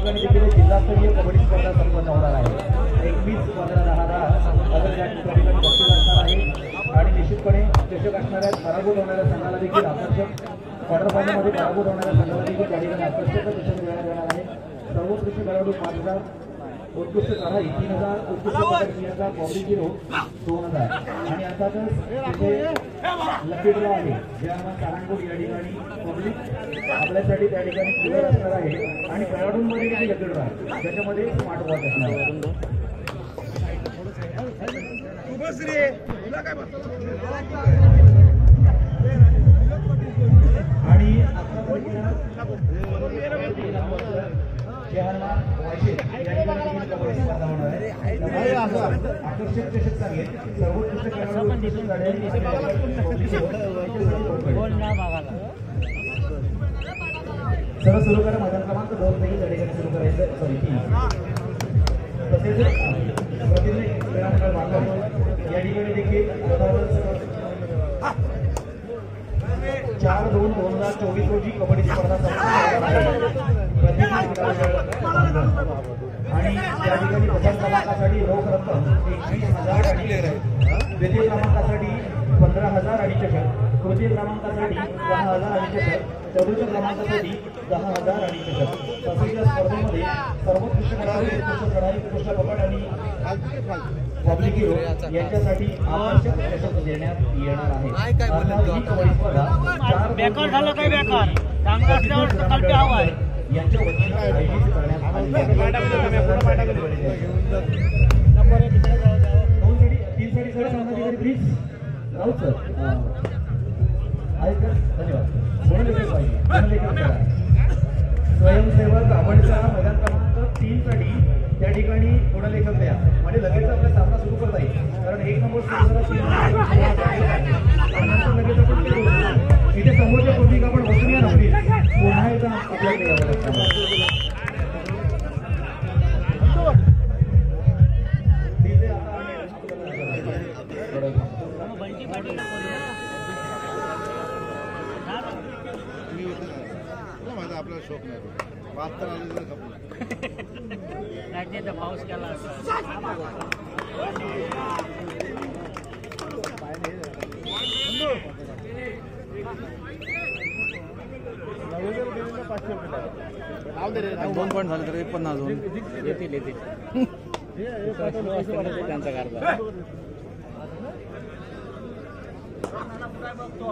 ठिकाणी देखील जिल्हास्तरीय कबड्डी स्पर्धा संपन्न होणार आहे. 21-15-10 अगर या ठिकाणी बक्षीस असणार आहे आणि निश्चितपणे चषक असणाऱ्या पराभूत होणाऱ्या संघाला देखील आकर्षक क्वार्टर फायनलमध्ये पराभूत होणाऱ्या संघाला देखील त्या ठिकाणी आकर्षक चषक देण्यात येणार आहे. सर्वोत्कृष्ट खेळाडू 5,000, उत्कृष्ट लढाई 3,000, उत्कृष्ट पदक 3,000, कॉमेडी हिरो 2,000 आणि अर्थातच तिथे लकी ड्रॉ आहे. ज्यामध्ये कारणकोट या ठिकाणी पब्लिक आपल्यासाठी त्या ठिकाणी क्लिअर असणार आहे आणि खेळाडूंमध्ये देखील लकी ड्रॉ आहे ज्याच्यामध्ये स्मार्ट वॉच असणार आहे. आणि आकर्षक चषक सांगेल सर्वोत्कृष्ट सर्व सुरू करा. मैदान क्रमांक 2 देखील त्या ठिकाणी सुरू करायचं. सॉरी 3 तसेच प्रतिनिधी क्रीडा मंडळ वाकड या ठिकाणी देखील 4/2/2024 रोजी कबड्डी स्पर्धा आणि त्या ठिकाणी प्रथम क्रमांकासाठी रोख रक्कम 21,000 आणि द्वितीय क्रमांकासाठी 15,000 आणि चषक, तृतीय क्रमांकासाठी 10,000 आणि चषक, चतुर्थ क्रमांकासाठी 10,000 आणि चषक. तसेच या स्पर्धेमध्ये सर्वोत्कृष्ट खेळाडू, उत्कृष्ट लढाई, उत्कृष्ट पकड आणि पब्लिक हिरो यांच्यासाठी आकर्षक चषक देण्यात येणार आहे. ही कबड्डी स्पर्धा बेकार झालं काय बेकार चांगलं असल्यावर कल्पे हवाय यांच्या वतीने आयोजित करण्यात आली आहे. 2 साडी 3 साडी प्लीज राहू सर. धन्यवाद. स्वयंसेवक आवडचा मैदान क्रमांक 3 साठी त्या ठिकाणी गुणलेखन द्या म्हणजे लगेच आपला सामना सुरू करता येईल. कारण 1 नंबर इथे समोरच्या पब्लिक आपण बसूया ना प्लीज. पुन्हा एकदा आपल्याकडे 72 पाऊस केला दोन पॉईंट झाले तर 50 येतील त्यांचा कारभार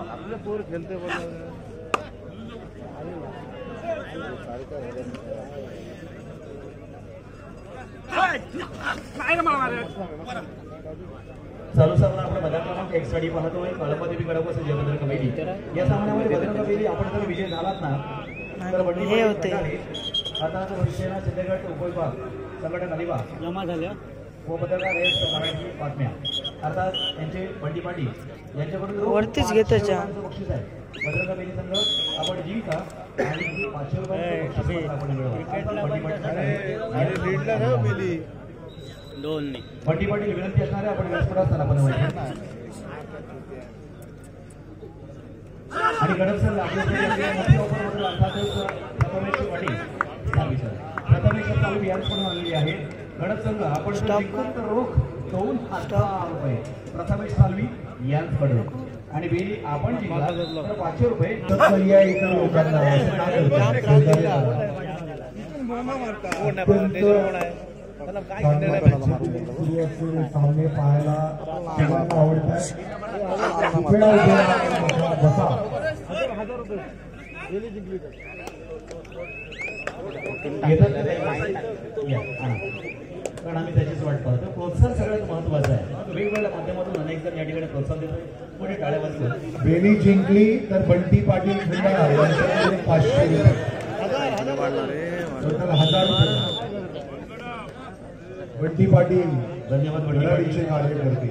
आपले पोर खेळते चालू सामना आपण मैदान क्रमांक 1 साठी पाहतोय. कळंबदेवी कडक जयभद्र कमेटी या सामन्यामध्ये भद्र कमेटी आपण जर विजय झालात ना तर हे होते आता शिवसेना सिद्धगड उपविभाग संघटन अलिबाग जमा झाल्या व पत्रकार मराठी बातम्या अर्थात यांचे बंडी पाटील यांच्याकडून वरतीच घेत बक्षीस आहे. भद्र कमेटी संघ आपण जिंका आणि 500 रुपये आपण बंडी पाटील विनंती असणारे आपण व्यासपीठात स्थानापन्न व्हायचे आणि गडप संघ अर्थातच प्रथमेश पाटील प्रथमेश चालू याच पण आणलेली आहे. गडप संघ आपण रोख 2,000 रुपये प्रथमेश सालवी यांचकडे आणि बेली आपण जिंकला तर 500 रुपये सामने पाहायला आवडतात. कारण आम्ही त्याचीच वाट पाहतो. प्रोत्साहन सगळ्यात महत्वाचं आहे. वेगवेगळ्या माध्यमातून अनेक जण या ठिकाणी प्रोत्साहन देतोय. पुढे टाळ्या वाजवतो. बेली जिंकली तर बंटी पाटील 500 रुपये 1000 रुपये बंटी पाटील धन्यवाद. बंटी कार्यकर्ते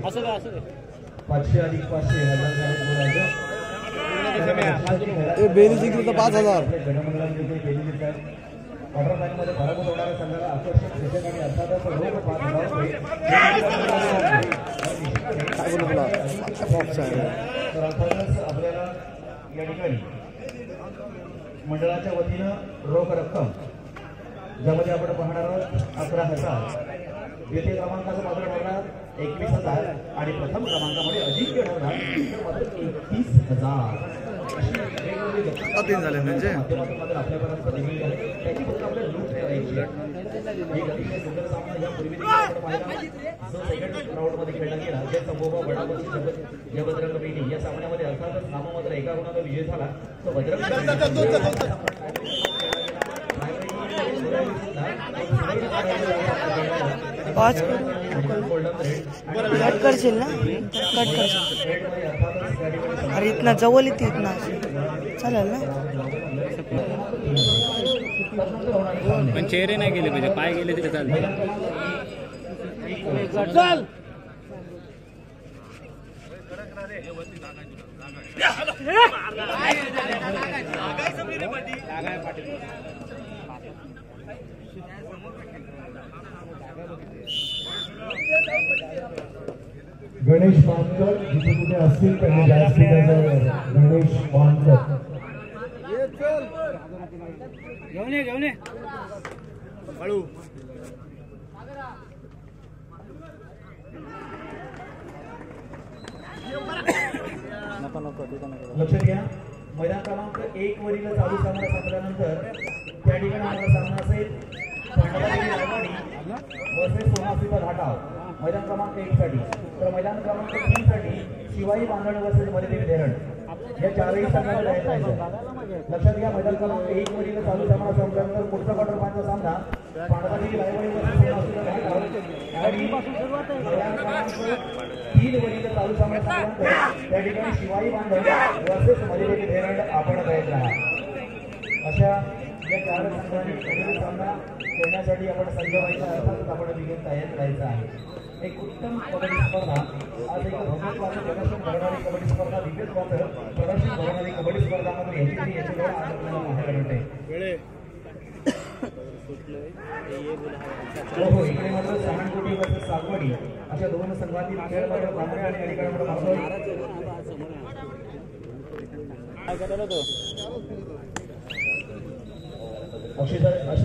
500 अधिक 500 1000 बेली जिंकली तर 5000 क्वार्टर फायनलमध्ये पराभूत होणाऱ्या संघाला आकर्षक चषक आणि अर्थातच रोख 5,000 रुपये तर अर्थातच आपल्याला या ठिकाणी मंडळाच्या वतीनं रोख रक्कम ज्यामध्ये आपण पाहणार आहोत 11,000, द्वितीय क्रमांकाचा मात्र ठरणार 21,000 आणि प्रथम क्रमांकामध्ये अजिंक्य ठरणार मात्र 31,000. तीन झाले म्हणजे माध्यमातून आपल्यापर्यंत दिलेली आहे त्याची फक्त आपल्याला लूट करायची आहे. एक अतिशय सुंदर सामना या पूर्वी देखील आपण पाहिला जो सेकंड राऊंडमध्ये खेळला गेला. जे संभोबा बडावरची जबरदस्त बेटी या सामन्यामध्ये अर्थातच नाममात्र एका गुणाचा विजय झाला. तो बजरंग कट करशील ना, कट करशील. अरे इतना जवळ येते इतना चालेल ना. पण चेहरे नाही गेले पाहिजे, पाय गेले तरी चालते. चल गणेश बांधकर जिथे कुठे असतील त्यांनी व्यासपीठावर गणेश बांधकर घेऊन ये हळू. लक्षात घ्या मैदान क्रमांक 1 वरील चालू सामना संपल्यानंतर त्या ठिकाणी आपला सामना असेल वर्सेस सोनासीचा घाटाव मैदान क्रमांक 1 साठी. तर मैदान क्रमांक 3 साठी शिवाई बांधणी वर्सेस मध्यदेवी धरण या चारही संघांना राहायचं. लक्षात घ्या मैदान क्रमांक 1 वरील चालू सामना संपल्यानंतर पुढचा क्वार्टर फायनलचा सामना पांडवादेवी रायवाडी वर्सेस सोनासीचा घाटाव आणि मैदान क्रमांक 3 वरील चालू सामना संपल्यानंतर त्या ठिकाणी शिवाई बांधव वर्सेस मध्यदेवी धरण आपण तयार राहा. अशा या चार संघांनी सामना खेळण्यासाठी आपण संघ व्हायचा अर्थातच आपण विकेट तयार करायचा आहे. एक उत्तम कबड्डी स्पर्धा आज एक भव्यत्वाचं प्रदर्शन करणारी कबड्डी स्पर्धा दिव्यत्वाचं प्रदर्शन करणारी कबड्डी स्पर्धामध्ये याची वेळ आज आपल्याला पाहायला मिळते. हो इकडे मात्र सावंतकोटी वर्सेस सागवडी अशा दोन संघातील खेळ मात्र बांधणे आणि अलीकडे आपण पाहतोय. अशी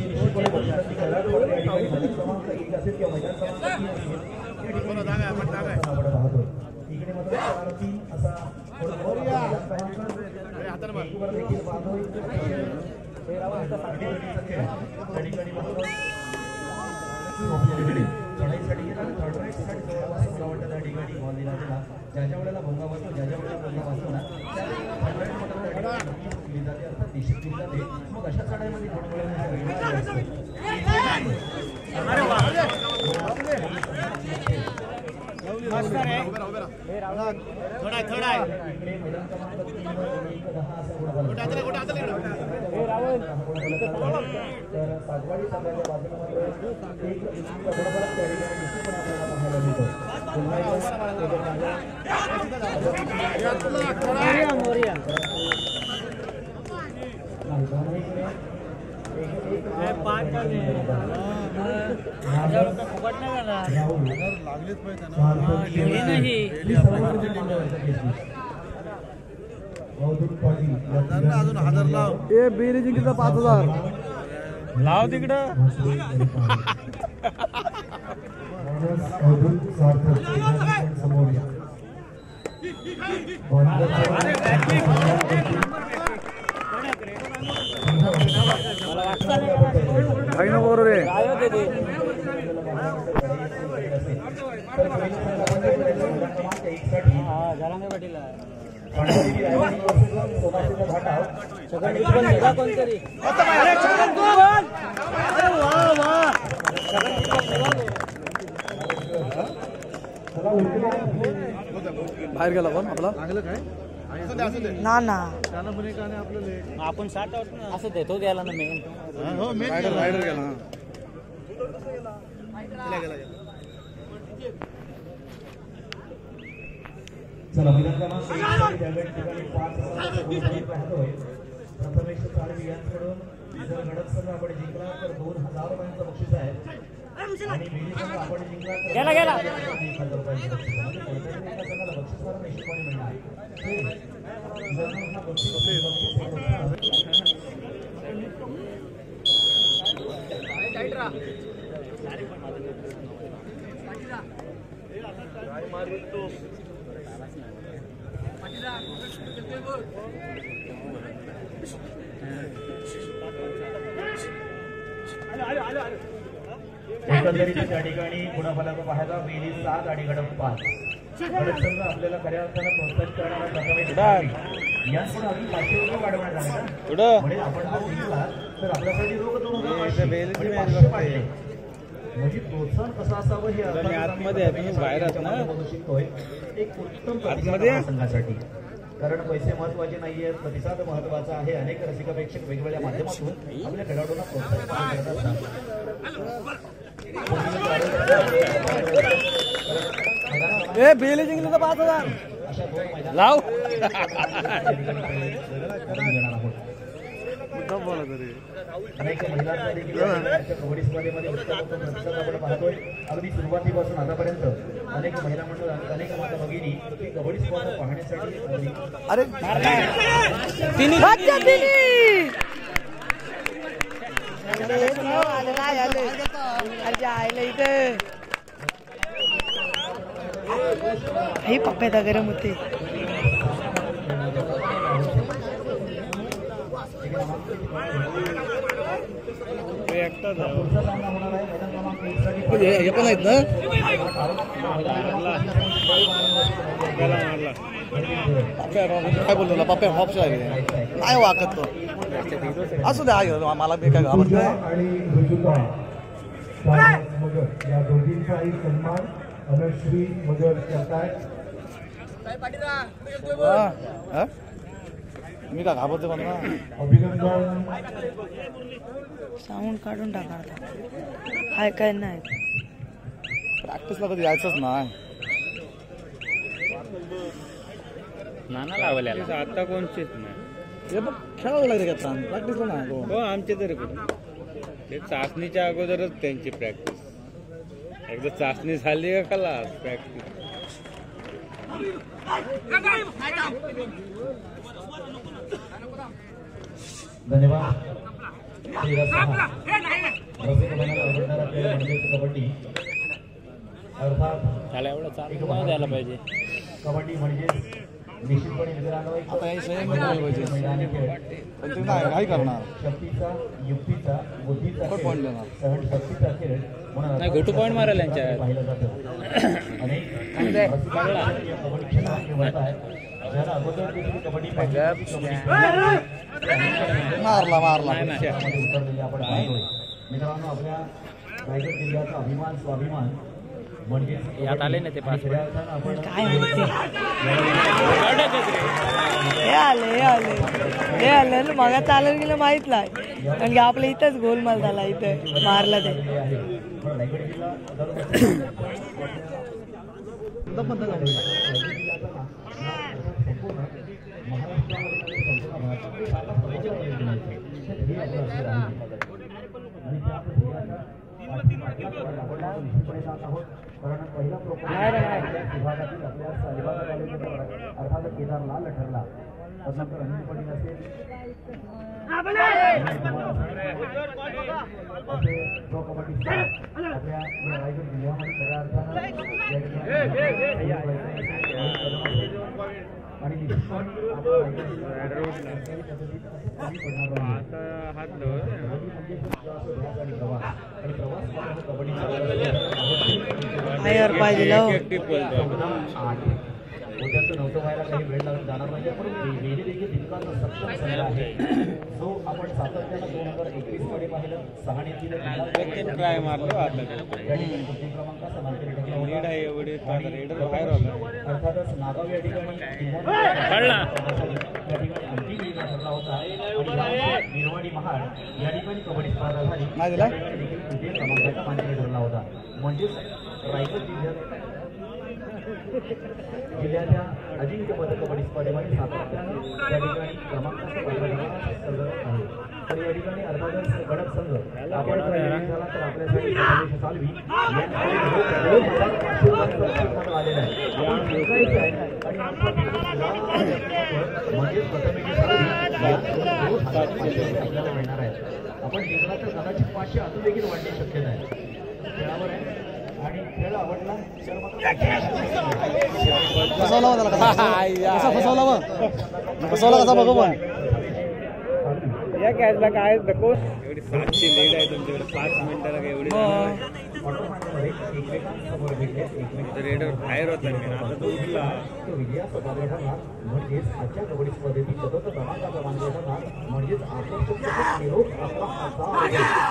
निश्चितपणे बक्षिसाची कलाट या ठिकाणी मैदान क्रमांक 1 असेल किंवा मैदान क्रमांक 3 असेल या ठिकाणी आपण पाहतोय. इकडे मात्र 4-3 असा वर देखील पाहतोय. चढाईसाठी थर्ड राईटसाठी जवळपास मला वाटतं त्या ठिकाणी बॉल दिला गेला. ज्याच्या वेळेला भोंगा बसतो ज्याच्या वेळेला भोंगा बसतो ना त्या थर्ड राईट मोटर केली जाते अर्थात निश्चित केली जाते. मग अशा चढाईमध्ये सातवाडी संघाच्या बाजूला एक थोडंफार त्या ठिकाणी निश्चितपणे आपल्याला पाहायला मिळतो. अजून 1000 लाव. ए बेरी जिंकला 5000 लाव तिकडं. काही नको बरोबर रे. बाहेर गेला पण आपला लागलं काय ना ना आपण 7 असं देतो गेला ना मेन. रायडर गेला. चला मैदान क्रमांक 1 त्या ठिकाणी 5 पाहतोय. प्रथमेश साळवी यांच्याकडून जर गडद संघ आपण जिंकला तर 2000 रुपयांचं बक्षीस आहे आणि बेली संघ आपण जिंकला तर गेला 1000 रुपयांचं बक्षीस आहे. एका संघाला बक्षीस फार निश्चितपणे मिळणार. एकंदरीत त्या ठिकाणी गुणफलक पाहायला वेली 7 आणि गडप 5. गडप संघ आपल्याला खऱ्या अर्थानं प्रोत्साहित करणारा प्रथमेश यापुढे अजून 500 रुपये वाढवण्यात आले ना. म्हणजे आपण जर जिंकला तर आपल्यासाठी रोख 2,500 म्हणजे प्रोत्साहन कसं असावं हे आतमध्ये बाहेर बघू शिकतोय. एक उत्तम प्रतिसाद संघासाठी, कारण पैसे महत्वाचे नाहीये, प्रतिसाद महत्वाचा आहे. अनेक रसिक प्रेक्षक वेगवेगळ्या माध्यमातून आपल्या खेळाडूंना प्रोत्साहित करत असतात. बेली जिंकली तर 5,000 लाव. अनेक महिलांना देखील कबड्डी स्पर्धेमध्ये उत्तम प्रतिसाद आपण पाहतोय. अगदी सुरुवातीपासून आतापर्यंत अनेक महिला मंडळ अनेक माता भगिनी ही कबड्डी स्पर्धा पाहण्यासाठी अरे हे पप्प्याचा गरम होते. हे पण आहेत ना. काय बोलतो ना पप्प्या हॉप्स आहे काय वाकत तो असू द्या. मला बी काय घाबरत नाही. या दोघींचाही सन्मान अनुश्री मगर करतायत. मी का घाबरते पण ना. अभिनंदन. साऊंड काढून टाका हाय काय नाही. प्रॅक्टिसला कधी यायचंच नाही. नाना लावल्या आता कोणचेच नाही. हे बघ खेळावं लागते का प्रॅक्टिसला नाही. हो आमचे तरी कुठे ते चाचणीच्या अगोदरच त्यांची प्रॅक्टिस. एकदा चाचणी झाली का खलास प्रॅक्टिस. धन्यवाद. कबड्डी अर्थात त्याला एवढं चालू नाही द्यायला पाहिजे. कबड्डी म्हणजे निश्चितपणे मित्रांनो एक आता हे संयम पाहिजे. मैदानी खेळ. पण ते काय करणार. शक्तीचा, युक्तीचा, बुद्धीचा पण पॉईंट देणार. सहनशक्तीचा खेळ म्हणून नाही गोटू पॉईंट मारायला यांच्या पाहिलं जातं. आणि कबड्डी क्षेत्रात म्हणत आहे ज्याला अगोदर देखील कबड्डी मारला उतरलेले आपण पाहतोय. मित्रांनो आपल्या रायगड जिल्ह्याचा अभिमान स्वाभिमान म्हणजे यात आले ना ते पाच काय म्हणते हे आलं ना मग चालत गेलं माहित नाही. कारण की आपल्या इथंच गोलमाल झाला. इथं मारला ते कारण पहिला विभागातील आपल्या अर्थात केदार लाल ठरला. त्यानंतर अनिल पटेल असेल प्रो कबड्डी आपल्या रायगड जिल्ह्यामध्ये खऱ्या अर्थानं आणि पाहिजे उद्याचं नव्हतं व्हायला काही वेळ लागून जाणार नाही. पण वेळी देखील तितकाच सक्षम झालेला आहे. जो आपण सातत्यानं 2021 मध्ये पाहिलं 6-3 ट्राय मारलो. क्रमांकाचा मार्केट लीड आहे एवढे रेडर बाहेर होता. अर्थातच नागाव या ठिकाणी अंतिम ठरला होता. निर्वाणी महाड या ठिकाणी कबड्डी स्पर्धा झाली. देखील तृतीय क्रमांकाचा मानकरी ठरला होता. म्हणजेच रायगड जिल्ह्याच्या अजिंक्यपद कबड्डी स्पर्धेमध्ये सातत्याने त्या ठिकाणी क्रमांकाचा आहे. तर या ठिकाणी अर्थातच गडप संघ आपण झाला तर आपल्यासाठी सालवी आलेला आहे. म्हणजे प्रथम आपल्याला मिळणार आहे. आपण जिंकला तर कदाचित 500 अजून देखील वाढण्याची शक्यता आहे. खेळावर आहे आणि खेळ आवडला तर मात्र फसवला मग त्याला कसा फसवला मग फसवला कसा बघू पण या कॅचला काय नको एवढी 7ची लीड आहे तुमच्याकडे 5 मिनिटाला काय एवढी रेडर बाहेर होता मी आता तो उठला विजयाचा दावा ठरला म्हणजेच आजच्या कबड्डी स्पर्धेतील सतत धमाकाचा मानला ठरला म्हणजेच आकर्षक निरोप आपला असा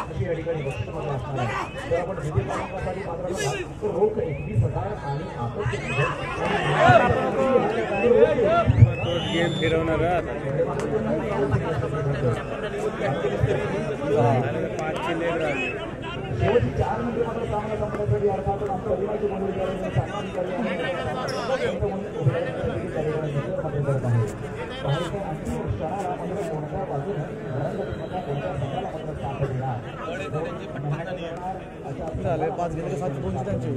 अशी या ठिकाणी वक्तव्य असणार आहे. जर आपण विजय क्रमांकासाठी पात्र झाला तर रोख 21,000 आणि आकर्षक गेम फिरवणार आता 5ची लीड राहिली. शेवटची 4 मिनिटे मात्र सामना संपण्यासाठी अर्थातच आमच्या अभिमानाची मनोरी करत आहे. अंतिम क्षणाला मात्र कोणत्या बाजूने घरांगडीमधल्या कोणत्या संघाला मात्र साथ देणार झाले 5 गेले 7 2 त्यांची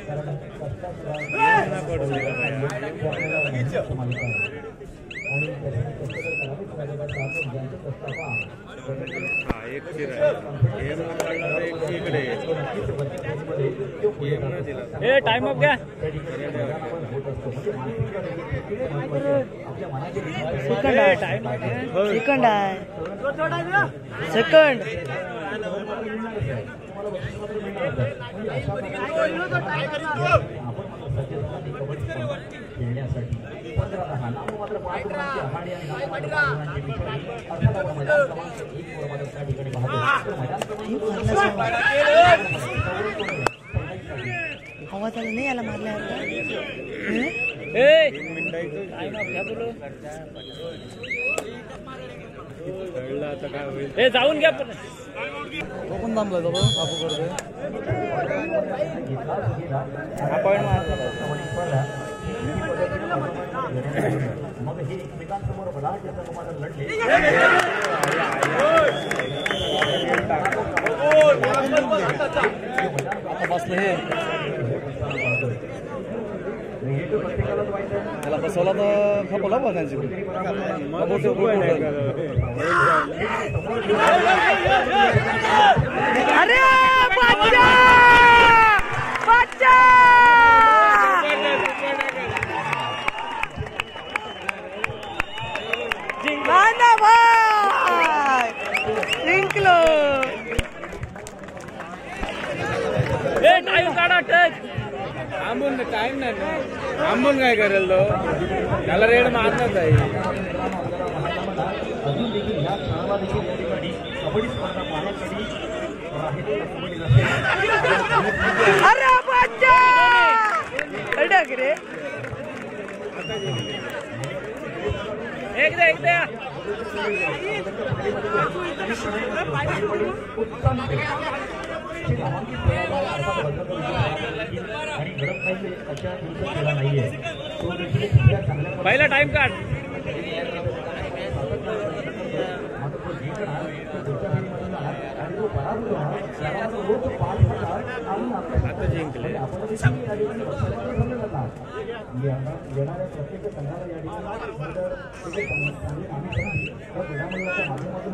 कारण आणि एक चिर इकडे टाइम अप घ्या सेकंड आहे सेकंड खेळण्यासाठी 15 नाममात्र 5 गुणांची आघाडी आणि नाममात्र 5 गुणांची पिछाडी अर्थात आपण मैदान क्रमांक 1 वर मात्र त्या ठिकाणी पाहतो. मैदान आवाज आला नाही याला मारल्या कळलं आता काय होईल हे जाऊन घ्या पण तो पण थांबला तो बापू करतोय मग हे एकमेकांसमोर बलाढ्याचा तुम्हाला लढले आता बसलं हे त्याला बसवला तर खपवला बघ त्यांची अरे बच्चा बच्चा जिंकला भाई जिंकलो टाइम काढा टच थांबून टाइम नाही थांबून काय करेल तो त्याला रेड मारणार आहे. अजून देखील ह्या क्षणाला देखील या ठिकाणी कबड्डी स्पर्धा पाहण्यासाठी अरे बच्चा अडक रे एक द्या पहिला टाइम काढ आता जिंकले येणाऱ्या प्रत्येक संघाला या ठिकाणी माध्यमातून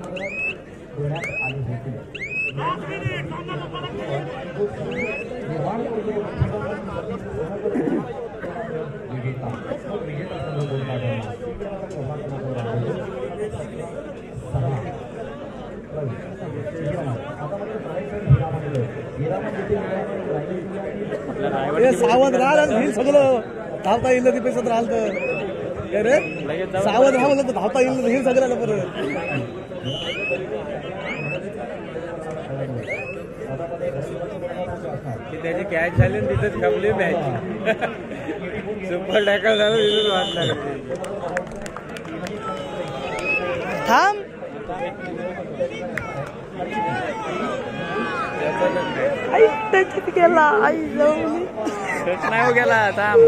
देण्यात आली होती. सावध राहा सगळं धावता येईल ती पैसा राहिलं तर रे सावध राहा तर धावता येईल हे सगळ्याला परत त्याची कॅच झाली तिथेच खपली मॅच सुपर टॅकल झालं तिथेच वाटणार थांब आई टच गेला आई जाऊन टच नाही हो गेला थांब